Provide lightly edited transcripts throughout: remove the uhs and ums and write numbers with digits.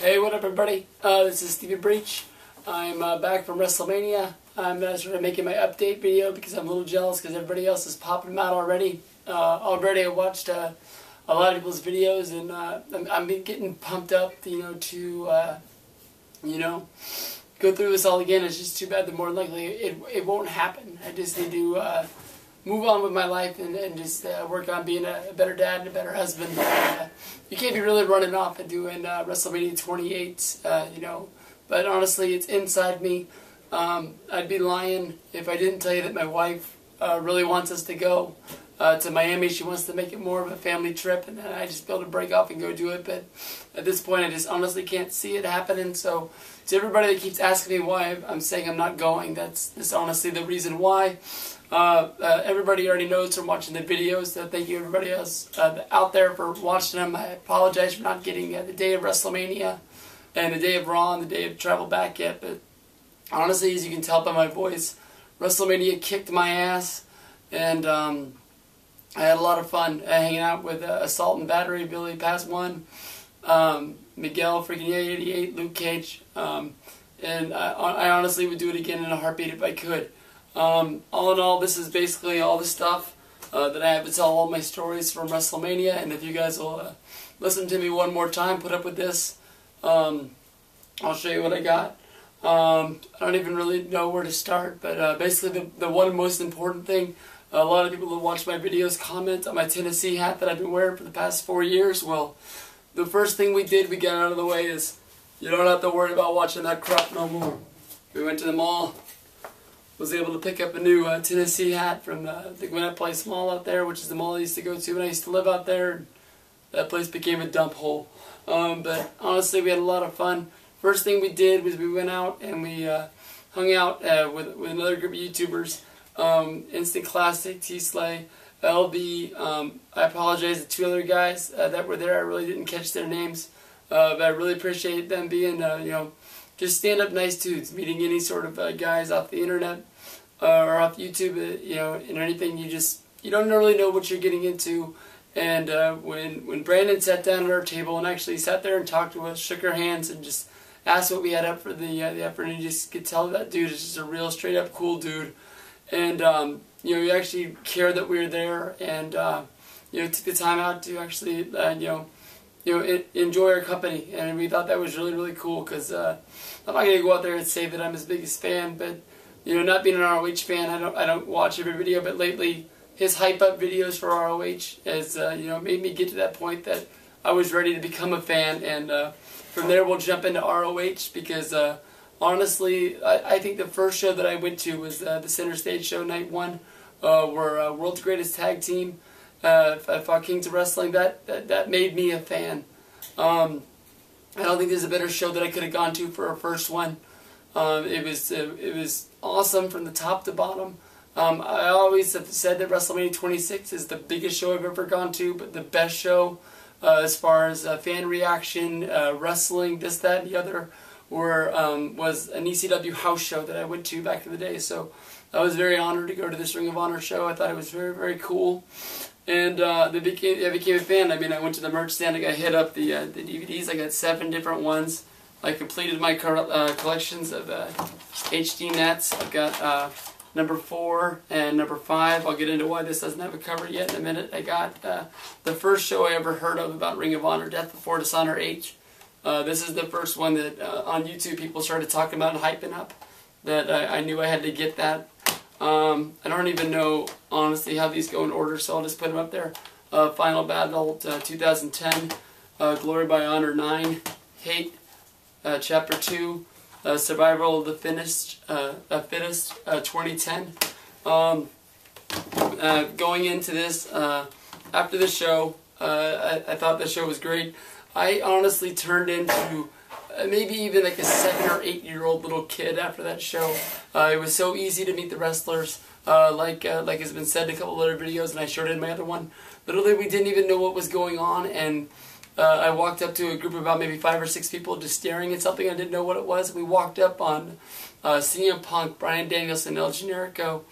Hey, what up everybody? This is steviebreech. I'm back from WrestleMania. I'm sort of making my update video because I'm a little jealous because everybody else is popping them out already. I watched a lot of people's videos and I'm getting pumped up, to go through this all again. It's just too bad that more than likely it won't happen. I just need to move on with my life and just work on being a better dad and a better husband. You can't be really running off and doing WrestleMania 28, But honestly, it's inside me. I'd be lying if I didn't tell you that my wife really wants us to go to Miami. She wants to make it more of a family trip, and then I just be able to break off and go do it. But at this point, I just honestly can't see it happening. So to everybody that keeps asking me why I'm saying I'm not going, that's honestly the reason why. Everybody already knows from watching the videos, so thank you everybody else out there for watching them. I apologize for not getting the day of WrestleMania and the day of Raw and the day of Travel Back yet, but honestly, as you can tell by my voice, WrestleMania kicked my ass, and I had a lot of fun hanging out with Assault and Battery, Billy Pass 1, Miguel freaking 88, Luke Cage, and I honestly would do it again in a heartbeat if I could. All in all, this is basically all the stuff that I have to tell all my stories from WrestleMania, and if you guys will listen to me one more time, put up with this, I'll show you what I got. I don't even really know where to start, but basically the one most important thing, a lot of people who watch my videos comment on my Tennessee hat that I've been wearing for the past 4 years. Well, the first thing we got out of the way is you don't have to worry about watching that crap no more. We went to the mall. Was able to pick up a new Tennessee hat from the Gwinnett Place Mall out there, which is the mall I used to go to when I used to live out there. That place became a dump hole. But honestly, we had a lot of fun. First thing we did was we went out and we hung out with another group of YouTubers. Instant Classic, T-Slay, LB. I apologize to two other guys that were there. I really didn't catch their names. But I really appreciate them being, just stand-up nice dudes, meeting any sort of guys off the internet or off YouTube, and anything. You don't really know what you're getting into. And when Brandon sat down at our table and actually sat there and talked to us, shook our hands, and just asked what we had up for the effort, and you just could tell that dude is just a real straight-up cool dude. And you actually cared that we were there, and took the time out to actually enjoy our company, and we thought that was really, really cool, because I'm not going to go out there and say that I'm his biggest fan, but, not being an ROH fan, I don't watch every video, but lately, his hype-up videos for ROH has, made me get to that point that I was ready to become a fan, and from there we'll jump into ROH, because, honestly, I think the first show that I went to was the Center Stage show, night 1, where World's Greatest Tag Team fought Kings of Wrestling. That made me a fan. I don't think there's a better show that I could have gone to for our first one. It was awesome from the top to bottom. I always have said that WrestleMania 26 is the biggest show I've ever gone to, but the best show as far as fan reaction, wrestling, this, that, and the other, was an ECW house show that I went to back in the day. So I was very honored to go to this Ring of Honor show. I thought it was very, very cool. And I became a fan. I mean, I went to the merch stand. I got hit up the DVDs. I got 7 different ones. I completed my collections of HD Nets. I've got number 4 and number 5. I'll get into why this doesn't have a cover yet in a minute. I got the first show I ever heard of about Ring of Honor, Death Before Dishonor H. This is the first one that on YouTube people started talking about and hyping up. That I knew I had to get that. I don't even know, honestly, how these go in order, so I'll just put them up there. Final Battle 2010, Glory by Honor 9, Hate, Chapter 2, Survival of the Fittest 2010. Going into this, after the show, I thought the show was great. I honestly turned into maybe even like a 7 or 8 year old little kid after that show. It was so easy to meet the wrestlers, like has been said in a couple of other videos, and I showed it in my other one. Literally, we didn't even know what was going on, and I walked up to a group of about maybe 5 or 6 people just staring at something. I didn't know what it was. We walked up on CM Punk, Bryan Danielson, El Generico,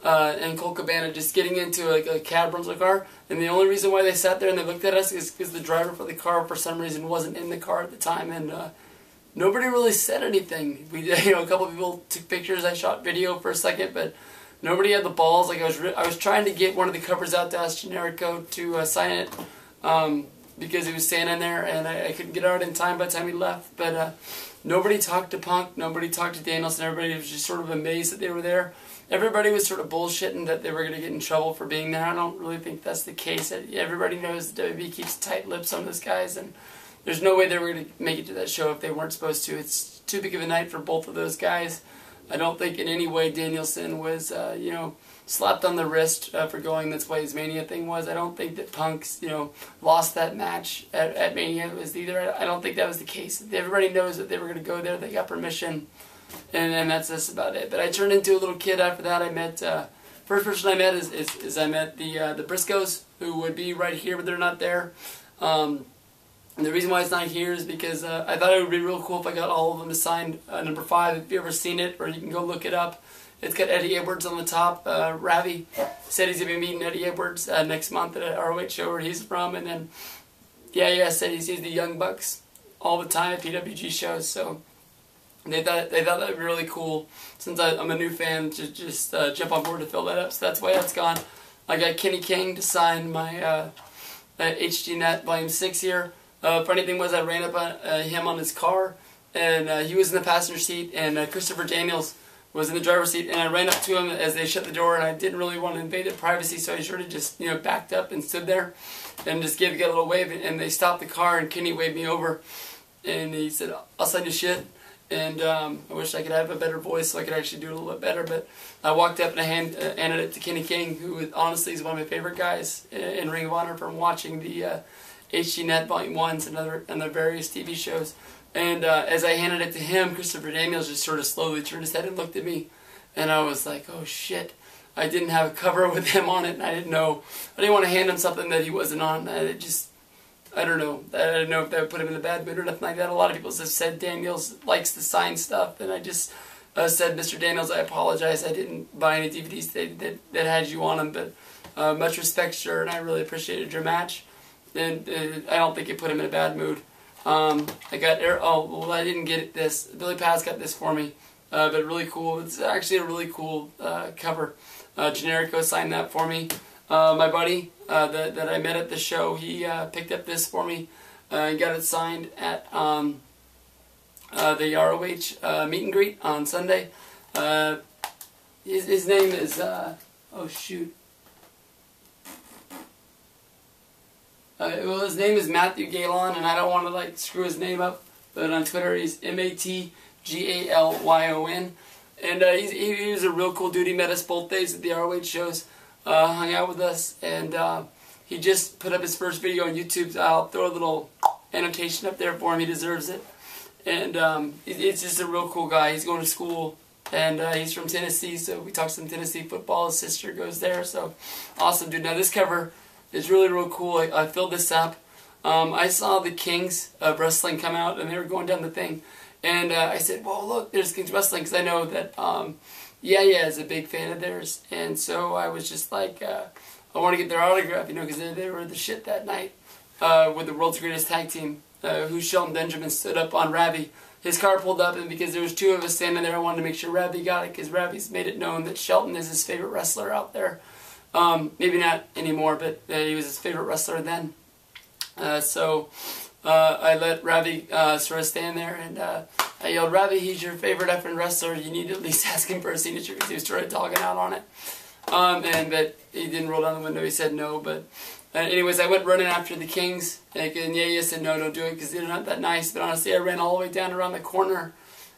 and Colt Cabana just getting into like a cab rental car, and the only reason why they sat there and they looked at us is because the driver for the car for some reason wasn't in the car at the time, and nobody really said anything. We, a couple of people took pictures. I shot video for a second, but nobody had the balls. Like I was trying to get one of the covers out to ask Generico to sign it because he was standing there, and I couldn't get out in time by the time he left. But nobody talked to Punk. Nobody talked to Danielson. Everybody was just sort of amazed that they were there. Everybody was sort of bullshitting that they were going to get in trouble for being there. I don't really think that's the case. Everybody knows that WWE keeps tight lips on those guys, and there's no way they were going to make it to that show if they weren't supposed to. It's too big of a night for both of those guys. I don't think in any way Danielson was, slapped on the wrist for going. That's why his Mania thing was. I don't think that Punk's, lost that match at Mania was either. I don't think that was the case. Everybody knows that they were going to go there. They got permission, and that's about it. But I turned into a little kid after that. I met first person I met is I met the Briscoes, who would be right here, but they're not there. And the reason why it's not here is because I thought it would be real cool if I got all of them to sign number 5. If you've ever seen it, or you can go look it up. It's got Eddie Edwards on the top. Ravi said he's going to be meeting Eddie Edwards next month at an ROH show where he's from. And then, said he sees the Young Bucks all the time at PWG shows. So they thought that would be really cool. Since I'm a new fan, to just jump on board to fill that up. So that's why that's gone. I got Kenny King to sign my HDNet Volume 6 here. Funny thing was I ran up on him on his car, and he was in the passenger seat, and Christopher Daniels was in the driver's seat, and I ran up to him as they shut the door, and I didn't really want to invade their privacy, so I sort of just backed up and stood there and just gave a little wave, and they stopped the car, and Kenny waved me over, and he said, "I'll sign your shit." And I wish I could have a better voice so I could actually do it a little bit better, but I walked up and I handed it to Kenny King, who honestly is one of my favorite guys in Ring of Honor from watching the HDNet Volume 1s and the various TV shows. And as I handed it to him, Christopher Daniels just sort of slowly turned his head and looked at me. And I was like, oh shit. I didn't have a cover with him on it, and I didn't know. I didn't want to hand him something that he wasn't on. I don't know. I didn't know if that would put him in a bad mood or nothing like that. A lot of people have said Daniels likes to sign stuff, and I just said, Mr. Daniels, I apologize. I didn't buy any DVDs that had you on them, but much respect, sir, and I really appreciated your match. And I don't think it put him in a bad mood. I didn't get this. Billy Paz got this for me, but really cool. It's actually a really cool cover. Generico signed that for me. My buddy that I met at the show, he picked up this for me and got it signed at the ROH meet and greet on Sunday. His name is oh shoot. Well, his name is Matthew Galon, and I don't want to screw his name up, but on Twitter he's MatGalyon, and he was a real cool dude. He met us both days at the ROH shows, hung out with us, and he just put up his first video on YouTube. I'll throw a little annotation up there for him. He deserves it, and he's just a real cool guy. He's going to school, and he's from Tennessee, so we talk some Tennessee football. His sister goes there, so awesome dude. Now this cover is really real cool. I filled this up. I saw the Kings of Wrestling come out, and they were going down the thing. And I said, "Whoa, look, there's Kings Wrestling," because I know that is a big fan of theirs. And so I was just like, I want to get their autograph, because they were the shit that night with the world's greatest tag team, who Shelton Benjamin stood up on Ravi. His car pulled up, and because there was 2 of us standing there, I wanted to make sure Ravi got it, because Ravi's made it known that Shelton is his favorite wrestler out there. Maybe not anymore, but he was his favorite wrestler then. So I let Ravi sort of stand there, and I yelled, "Ravi, he's your favorite effing wrestler. You need to at least ask him for a signature," because he was sort of dogging out on it. But he didn't roll down the window. He said no. But anyways, I went running after the Kings, and said, "No, don't do it," because they're not that nice. But honestly, I ran all the way down around the corner,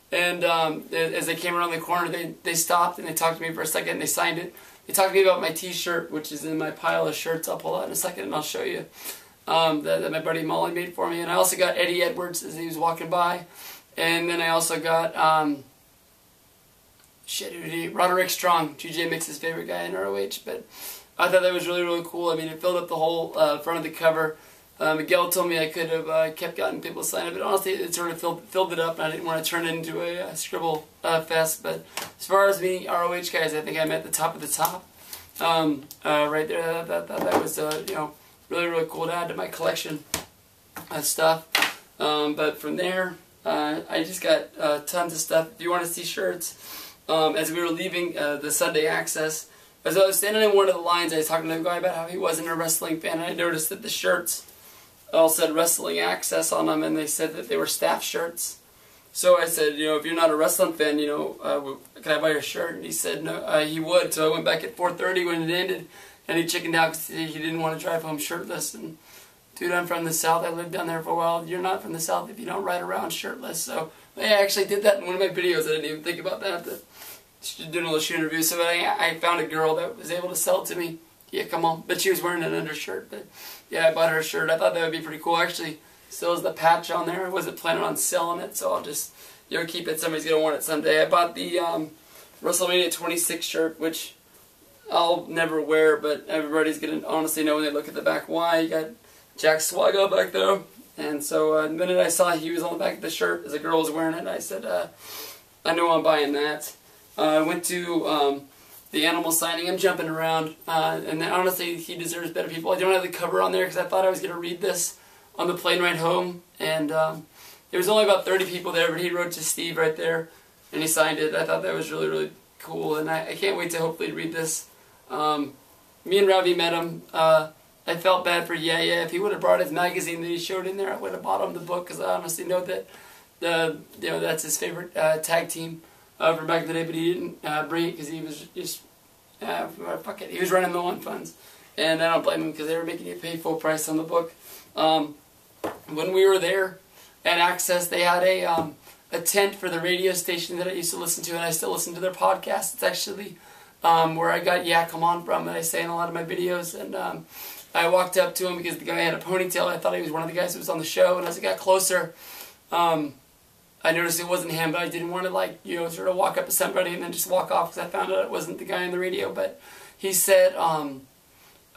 and as I came around the corner, they stopped, and they talked to me for a second, and they signed it. They talked to me about my t-shirt, which is in my pile of shirts. I'll pull out in a second and I'll show you, that my buddy Molly made for me. And I also got Eddie Edwards as he was walking by. And then I also got, Roderick Strong, TJ Mix's favorite guy in ROH. But I thought that was really, really cool. I mean, it filled up the whole front of the cover. Miguel told me I could have kept getting people to sign up, but honestly, it sort of filled it up, and I didn't want to turn it into a scribble fest. But as far as me, ROH guys, I think I'm at the top of the top. Right there, that was really, really cool to add to my collection of stuff. But from there, I just got tons of stuff. If you want to see shirts, as we were leaving the Sunday Access, as I was standing in one of the lines, I was talking to a guy about how he wasn't a wrestling fan, and I noticed that the shirts all said Wrestling Access on them, and they said that they were staff shirts. So I said, if you're not a wrestling fan, can I buy your shirt? And he said no, he would. So I went back at 4:30 when it ended, and he chickened out because he didn't want to drive home shirtless. And dude, I'm from the South. I lived down there for a while. You're not from the South if you don't ride around shirtless. So I actually did that in one of my videos. I didn't even think about that. Doing a little shoe interview. So I found a girl that was able to sell it to me. Yeah, come on. But she was wearing an undershirt. But yeah, I bought her a shirt. I thought that would be pretty cool. Actually, still has the patch on there. I wasn't planning on selling it, so I'll just keep it. Somebody's gonna want it someday. I bought the WrestleMania 26 shirt, which I'll never wear, but everybody's gonna honestly know when they look at the back why. You got Jack Swaggo back there, and so the minute I saw he was on the back of the shirt as a girl was wearing it, I said, I know I'm buying that. I went to the animal signing. I'm jumping around, and then, honestly, he deserves better people. I don't have the cover on there because I thought I was going to read this on the plane ride home, and there was only about 30 people there, but he wrote to Steve right there, and he signed it. I thought that was really, really cool, and I can't wait to hopefully read this. Me and Ravi met him. I felt bad for if he would have brought his magazine that he showed in there, I would have bought him the book, because I honestly know that that's his favorite tag team from back in the day, but he didn't bring it because he was just, fuck it, he was running low on funds. And I don't blame him because they were making you pay full price on the book. When we were there at Access, they had a tent for the radio station that I used to listen to, and I still listen to their podcast. It's actually where I got Yeah Come On from, and I say in a lot of my videos. And I walked up to him because the guy had a ponytail. I thought he was one of the guys who was on the show, and as I got closer, I noticed it wasn't him, but I didn't want to sort of walk up to somebody and then just walk off because I found out it wasn't the guy on the radio. But he said,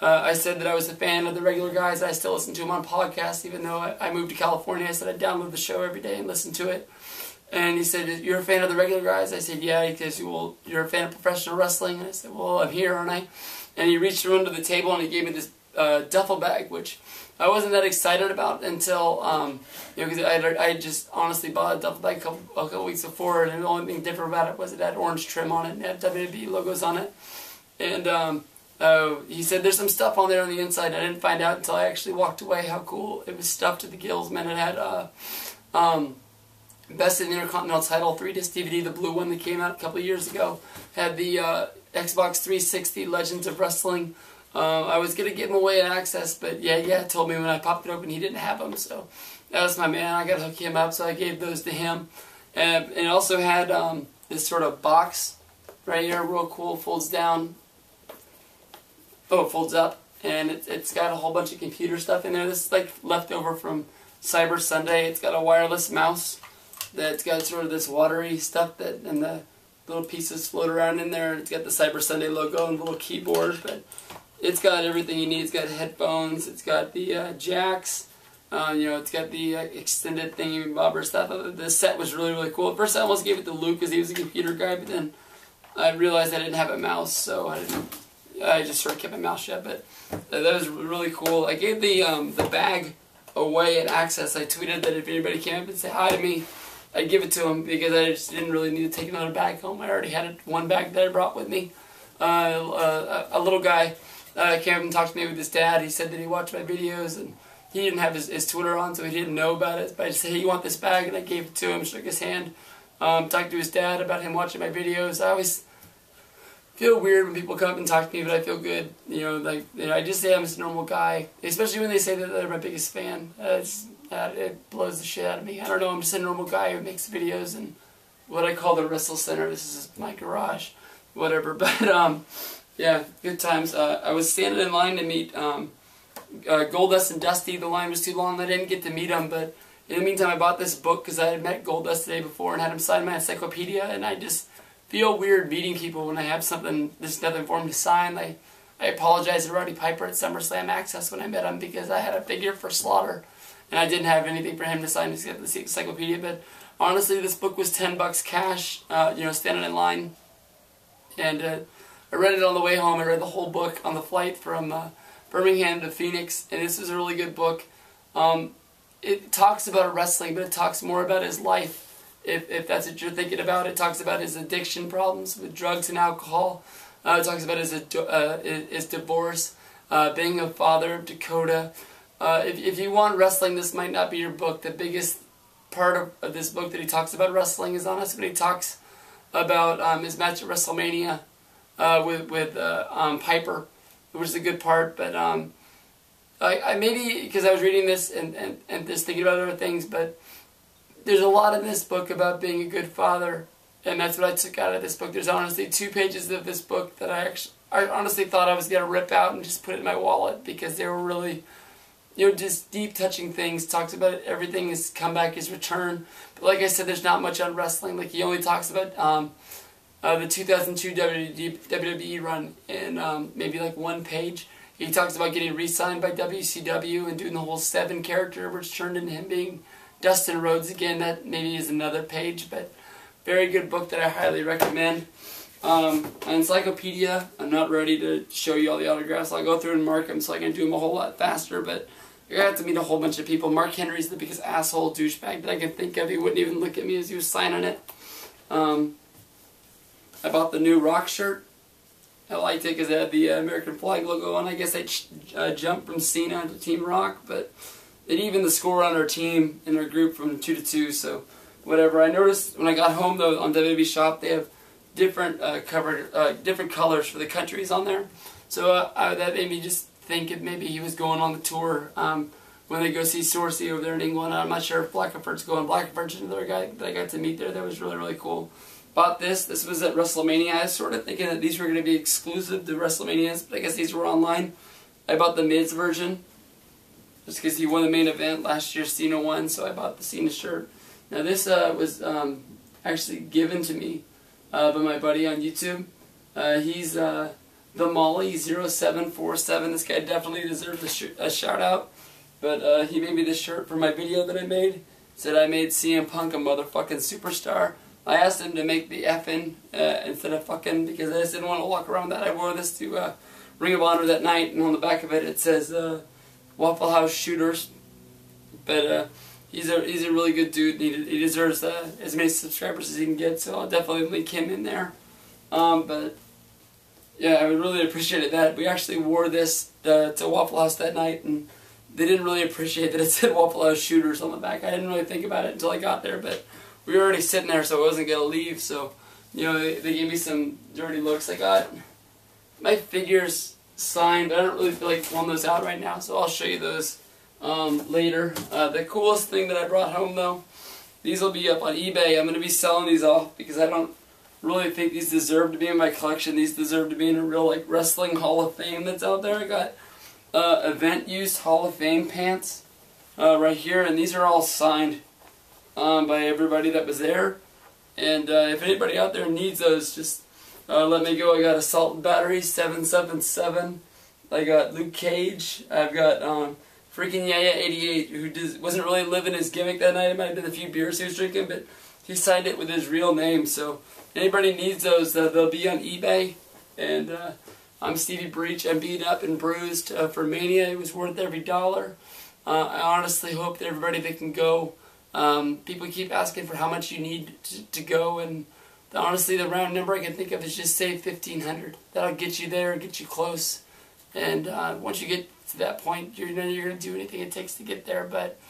I said that I was a fan of the regular guys. I still listen to him on podcasts, even though I moved to California. I said I download the show every day and listen to it. And he said, "You're a fan of the regular guys?" I said, "Yeah." He says, "Well, you're a fan of professional wrestling?" And I said, "Well, I'm here, aren't I?" And he reached under the table and he gave me this duffel bag, which I wasn't that excited about until, because I just honestly bought a duffel bag a couple weeks before, and the only thing different about it was it had orange trim on it and it had WWE logos on it. And he said there's some stuff on there on the inside. I didn't find out until I actually walked away how cool it was. Stuffed to the gills, man. It had Best in the Intercontinental Title 3-disc DVD, the blue one that came out a couple of years ago. Had the Xbox 360 Legends of Wrestling. I was going to give him away at Access, but yeah, told me when I popped it open he didn't have them, so that was my man. I got to hook him up, so I gave those to him. And it also had this sort of box right here, real cool, folds down. Oh, it folds up, and it's got a whole bunch of computer stuff in there. This is like leftover from Cyber Sunday. It's got a wireless mouse that's got sort of this watery stuff and the little pieces float around in there. It's got the Cyber Sunday logo and a little keyboard, but it's got everything you need. It's got headphones. It's got the jacks. It's got the extended thingy bobber stuff. The set was really, really cool. At first, I almost gave it to Luke because he was a computer guy, but then I realized I didn't have a mouse, so I just sort of kept my mouth shut. But that was really cool. I gave the bag away at Access. I tweeted that if anybody came up and said hi to me, I'd give it to him because I just didn't really need to take another bag home. I already had one bag that I brought with me. A little guy came up and talked to me with his dad. He said that he watched my videos, and he didn't have his Twitter on, so he didn't know about it. But I said, "Hey, you want this bag?" And I gave it to him, shook his hand, talked to his dad about him watching my videos. I always feel weird when people come up and talk to me, but I feel good. I just say I'm just a normal guy, especially when they say that they're my biggest fan. It blows the shit out of me. I don't know, I'm just a normal guy who makes videos in what I call the Wrestle Center. This is my garage, whatever. But, yeah, good times. I was standing in line to meet Goldust and Dusty. The line was too long. I didn't get to meet them, but in the meantime, I bought this book because I had met Goldust the day before and had him sign my encyclopedia, and I just feel weird meeting people when I have something, there's nothing for them to sign. I I apologized to Roddy Piper at SummerSlam Access when I met him because I had a figure for Slaughter and I didn't have anything for him to sign to get the encyclopedia. But honestly, this book was $10 cash, standing in line. And I read it on the way home. I read the whole book on the flight from Birmingham to Phoenix, and this is a really good book. It talks about wrestling, but it talks more about his life, if that's what you're thinking about. It talks about his addiction problems with drugs and alcohol. It talks about his divorce, being a father of Dakota. If you want wrestling, this might not be your book. The biggest part of this book that he talks about wrestling is honest when he talks about his match at WrestleMania with Piper, which is a good part. But I maybe because I was reading this and just thinking about other things, but there's a lot in this book about being a good father, and that's what I took out of this book. There's honestly 2 pages of this book that I honestly thought I was gonna rip out and just put it in my wallet because they were really, just deep touching things. Talks about everything, his comeback, his return. But like I said, there's not much on wrestling. Like he only talks about the 2002 WWE run in maybe like 1 page. He talks about getting re-signed by WCW and doing the whole 7 character, which turned into him being Dustin Rhodes again. That maybe is another page, but very good book that I highly recommend. An encyclopedia. I'm not ready to show you all the autographs. I'll go through and mark them so I can do them a whole lot faster, but I got to meet a whole bunch of people. Mark Henry's the biggest asshole douchebag that I can think of. He wouldn't even look at me as he was signing it. I bought the new Rock shirt. I liked it because it had the American flag logo on. I guess I jumped from Cena to Team Rock, but it evened the score on our team and our group from 2-2, so whatever. I noticed when I got home, though, on WWE Shop, they have different different colors for the countries on there. So that made me just think if maybe he was going on the tour when they go see Sorsey over there in England. I'm not sure if Blackenford's going. Blackenford's another guy that I got to meet there that was really, really cool. Bought this. This was at WrestleMania. I was sort of thinking that these were going to be exclusive to WrestleManias, but I guess these were online. I bought the Miz version just because he won the main event. Last year Cena won, so I bought the Cena shirt. Now this was actually given to me by my buddy on YouTube. He's the Molly 0747. This guy definitely deserves a shout out. But he made me this shirt for my video that I made. Said I made CM Punk a motherfucking superstar. I asked him to make the effing instead of fucking because I just didn't want to walk around with that. I wore this to Ring of Honor that night, and on the back of it it says Waffle House Shooters. But he's a really good dude. He deserves as many subscribers as he can get, so I'll definitely link him in there. But yeah, I would really appreciate that. We actually wore this to Waffle House that night, and they didn't really appreciate that it said Waffle House Shooters on the back. I didn't really think about it until I got there, but we were already sitting there, so I wasn't going to leave. So, they gave me some dirty looks. I got my figures signed, but I don't really feel like pulling those out right now, so I'll show you those later. The coolest thing that I brought home, though, these will be up on eBay. I'm going to be selling these off because I don't really think these deserve to be in my collection. These deserve to be in a real wrestling Hall of Fame that's out there. I got event use Hall of Fame pants right here, and these are all signed by everybody that was there. And if anybody out there needs those, just let me go. I got Assault and Battery 777. I got Luke Cage. I've got freaking Yaya 88, who wasn't really living his gimmick that night. It might have been a few beers he was drinking, but he signed it with his real name. So anybody needs those, they'll be on eBay. And I'm Stevie Breech. I'm beat up and bruised for Mania. It was worth every dollar. I honestly hope that everybody that can go. People keep asking for how much you need to go, and honestly the round number I can think of is just say $1,500. That'll get you there, get you close, and once you get to that point, you're going to do anything it takes to get there. But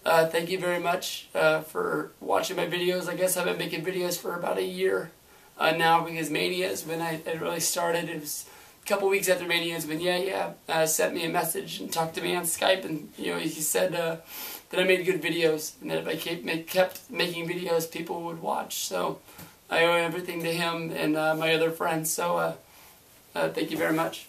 thank you very much for watching my videos. I guess I've been making videos for about a year now, because Mania is when I really started. It was a couple weeks after Mania is when sent me a message and talked to me on Skype, and he said that I made good videos, and that if I kept making videos, people would watch. So I owe everything to him and my other friends. So thank you very much.